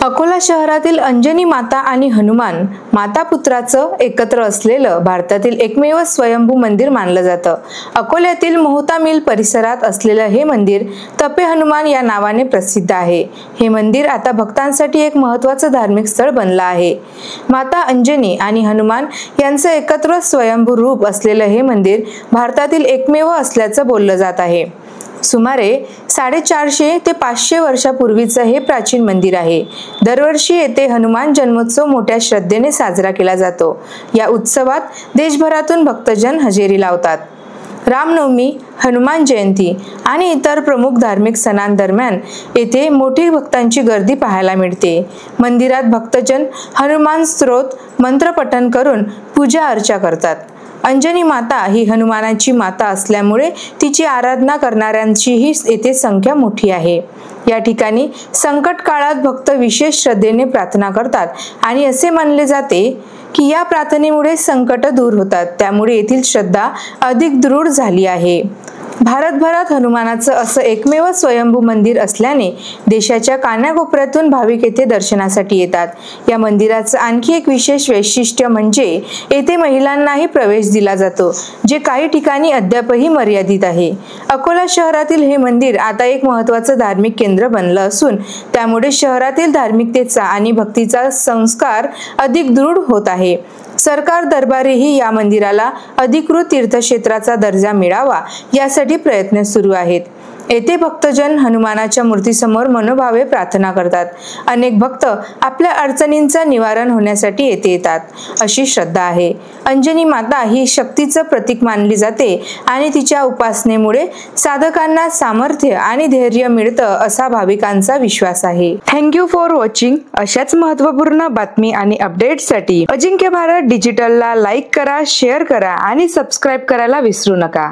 अकोला शहरातील अंजनी माता आणि हनुमान माता पुत्राचं एकत्र असलेलं भारतातील एकमेव स्वयंभू मंदिर मानलं जातं। अकोल्यातील मोहता मिल परिसरात असलेलं हे मंदिर तपे हनुमान या नावाने प्रसिद्ध आहे। हे मंदिर आता भक्तांसाठी एक महत्त्वाचं धार्मिक स्थळ बनलं आहे। माता अंजनी आणि हनुमान यांचं एकत्र स्वयंभू रूप असलेलं हे मंदिर भारतातील एकमेव असल्याचं बोललं जात आहे। सुमारे 450 ते 500 वर्षापूर्वीचं हे प्राचीन मंदिर आहे। दरवर्षी येथे हनुमान जन्मोत्सव मोठ्या श्रद्धेने साजरा केला जातो। या उत्सवात देशभरातून भक्तजन हजेरी लावतात। रामनवमी, हनुमान जयंती आणि इतर प्रमुख धार्मिक सणांदरम्यान येथे मोठी भक्तांची गर्दी पाहायला मिळते। मंदिरात भक्तजन हनुमान स्तोत्र मंत्रपठण करून पूजा अर्चा करतात। अंजनी माता ही हनुमानाची माता असल्यामुळे तिची आराधना करणाऱ्यांचीही येथे संख्या मोठी आहे। या ठिकाणी संकट काळात भक्त विशेष श्रद्धेने प्रार्थना करतात आणि असे मानले जाते की या प्रार्थनेमुळे संकट दूर होतात। त्यामुळे येथील श्रद्धा अधिक दृढ झाली आहे। भारतभरात हनुमानाचं असं एकमेव स्वयंभू मंदिर असल्याने देशाच्या कानाकोपऱ्यातून भाविक येथे दर्शनासाठी येतात। या मंदिराचं आणखी एक विशेष वैशिष्ट्य म्हणजे येथे महिलांनाही प्रवेश दिला जातो, जे काही ठिकाणी अद्यापही मर्यादित आहे। अकोला शहरातील हे मंदिर आता एक महत्त्वाचं धार्मिक केंद्र बनलं असून त्यामुळे शहरातील धार्मिकतेचा आणि भक्तीचा संस्कार अधिक दृढ होत आहे। सरकार दरबारीही या मंदिराला अधिकृत तीर्थक्षेत्राचा दर्जा मिळावा यासाठी प्रयत्न सुरू आहेत। येथे भक्तजन हनुमानाच्या मूर्तीसमोर मनोभावे प्रार्थना करतात। अनेक भक्त आपल्या अडचणींचं निवारण होण्यासाठी येथे येतात, अशी श्रद्धा आहे। अंजनी माता ही शक्तीचं प्रतीक मानली जाते आणि तिच्या उपासनेमुळे साधकांना सामर्थ्य आणि धैर्य मिळतं असा भाविकांचा विश्वास आहे। Thank you for watching. अशाच महत्त्वपूर्ण बातमी आणि अपडेट्ससाठी अजिंक्य भारत डिजिटलला लाईक करा, शेअर करा आणि सबस्क्राईब करायला विसरू नका।